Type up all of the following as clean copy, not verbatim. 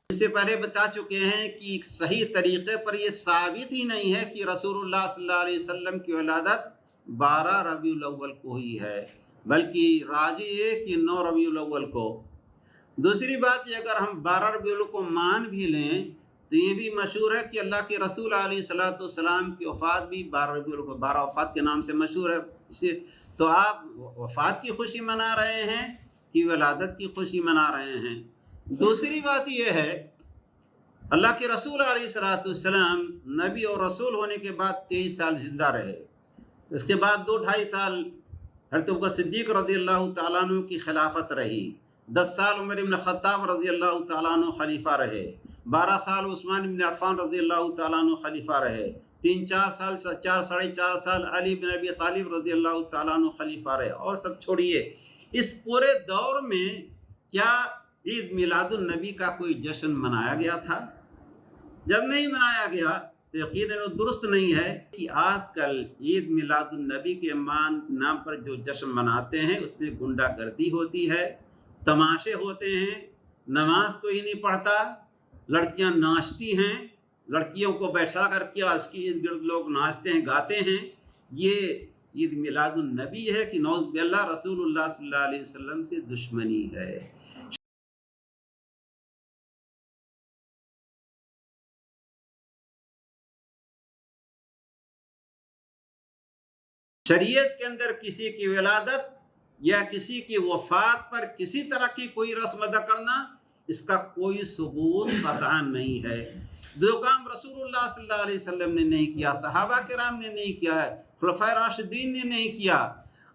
اس سے پہلے بتا چکے ہیں کہ صحیح طریقے پر یہ ثابت ہی نہیں ہے کہ رسول اللہ صلی اللہ علیہ وسلم کی ولادت 12 ربیع الاول کو ہی ہے، بلکہ راجح ہے کہ 9 ربیع الاول کو۔ دوسری بات یہ، اگر ہم 12 ربیع الاول کو مان بھی لیں تو یہ بھی مشہور ہے کہ اللہ کے رسول علیہ الصلوۃ والسلام کی وفات بھی 12 ربیع الاول کو، 12 وفات کے نام سے مشہور ہے۔ اسے تو آپ وفات کی خوشی منا رہے ہیں کہ ولادت کی خوشی منا رہے ہیں؟ دوسری بات یہ ہے، اللہ کے رسول علیہ الصلوۃ والسلام نبی اور رسول ہونے کے بعد 23 سال زندہ رہے۔ اس کے بعد 2-2.5 سال حضرت ابوبکر صدیق رضی اللہ تعالیٰ عنہ کی خلافت رہی، 10 سال عمر بن خطاب رضی اللہ تعالیٰ عنہ خلیفہ رہے، 12 سال عثمان بن عفان رضی اللہ تعالیٰ عنہ خلیفہ رہے، 3-4 سال 4-4.5 سال علی بن ابی طالب رضی اللہ تعالیٰ عنہ خلیفہ رہے۔ اور سب چھوڑیے، اس پورے دور میں کیا عید میلاد النبی کا کوئی جشن منایا گیا تھا؟ جب نہیں منایا گیا تو یقیناً وہ درست نہیں ہے کہ آج کل عید میلاد النبی کے نام پر جو جشن مناتے ہیں اس میں غنڈہ گردی ہوتی ہے، تماشے ہوتے ہیں، نماز کوئی نہیں پڑھتا، لڑکیاں ناچتی ہیں، لڑکیوں کو بیٹھا کر کے اس کی ارد گرد لوگ ناچتے ہیں، گاتے ہیں۔ یہ عید میلاد النبی ہے کہ نعوذ باللہ رسول اللہ صلی اللہ علیہ وسلم سے دشمنی ہے۔ شریعت کے اندر کسی کی ولادت یا کسی کی وفات پر کسی طرح کی کوئی رسم ادا کرنا، اس کا کوئی ثبوت قطعاً نہیں ہے۔ جو کام رسول اللہ صلی اللہ علیہ وسلم نے نہیں کیا، صحابہ کرام نے نہیں کیا ہے، خلفائے راشدین نے نہیں کیا،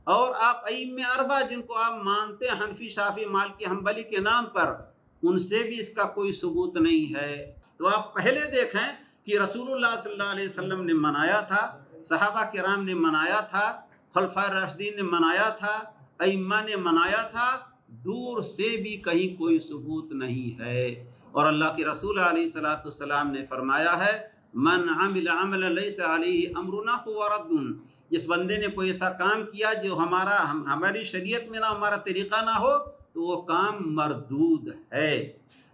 اور آپ ائمہ اربعہ جن کو آپ مانتے ہیں حنفی، شافعی، مالکی، حنبلی کے نام پر، ان سے بھی اس کا کوئی ثبوت نہیں ہے۔ تو آپ پہلے دیکھیں کہ رسول اللہ صلی اللہ علیہ وسلم نے منایا تھا، صحابہ کرام نے منایا تھا، خلفائے راشدین نے منایا تھا، ائمہ نے منایا تھا، دور سے بھی کہیں کوئی ثبوت نہیں ہے۔ اور اللہ کے رسول علیہ الصلوۃ والسلام نے فرمایا ہے، من عمل عملا لیس علیہ امرنا فہو رد، جس بندے نے کوئی ایسا کام کیا جو ہماری شریعت میں نہ، ہمارا طریقہ نہ ہو، تو وہ کام مردود ہے۔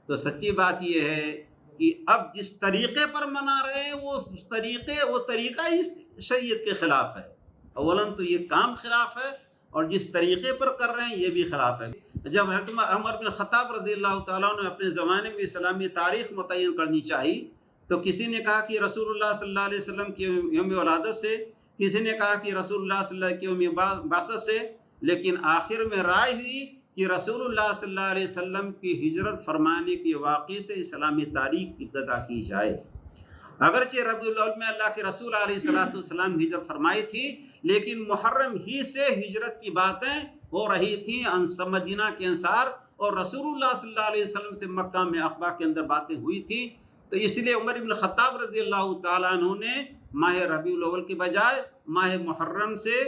تو سچی بات یہ ہے کہ اب جس طریقے پر منا رہے ہیں وہ طریقہ ہی شریعت کے خلاف ہے۔ اولاً تو یہ کام خلاف ہے، اور جس طریقے پر کر رہے ہیں یہ بھی خلاف ہے۔ جب حضرت عمر بن خطاب رضی اللہ تعالیٰ عنہ اپنے زمانے میں اسلامی تاریخ متعین کرنی چاہی تو کسی نے کہا کہ رسول اللہ صلی اللہ علیہ وسلم کی یوم ولادت سے، کسی نے کہا کہ رسول اللہ صلی اللہ علیہ وسلم کی یوم بعثت سے، لیکن آخر میں رائے ہوئی کہ رسول اللہ صلی اللہ علیہ وسلم کی ہجرت فرمانے کے واقعے سے اسلامی تاریخ کی ابتدا کی جائے۔ اگرچہ ربیع الاول میں اللہ کے رسول علیہ الصلوۃ والسلام ہجرت فرمائی تھی، لیکن محرم ہی سے ہجرت کی باتیں ہو رہی تھیں مدینہ کے انصار، اور رسول اللہ صلی اللہ علیہ وسلم سے مکہ میں عقبہ کے اندر باتیں ہوئی تھیں۔ تو اس لیے عمر بن خطاب رضی اللہ تعالیٰ عنہ نے ماہ ربیع الاول کے بجائے ماہ محرم سے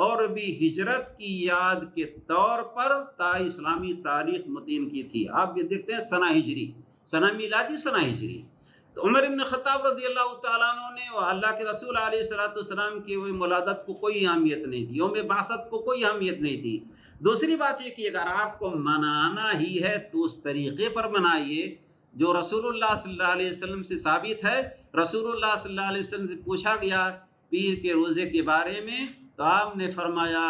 اور بھی ہجرت کی یاد کے طور پر اسلامی تاریخ متعین کی تھی۔ آپ بھی دیکھتے ہیں سنہ ہجری، سنہ میلادی، سنہ ہجری۔ تو عمر بن خطاب رضی اللہ تعالیٰ عنہ نے اللہ کے رسول علیہ الصلوۃ والسلام کی ولادت کو کوئی اہمیت نہیں دی، یوم بعثت کو کوئی اہمیت نہیں دی۔ دوسری بات یہ کہ اگر آپ کو منانا ہی ہے تو اس طریقے پر منائیے جو رسول اللہ صلی اللہ علیہ وسلم سے ثابت ہے۔ رسول اللہ صلی اللہ علیہ وسلم سے پوچھا گیا پیر کے روزے کے بارے میں، تو آپ نے فرمایا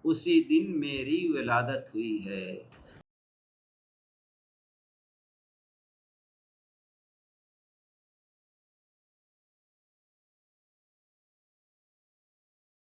اسی دن میری ولادت ہوئی ہے۔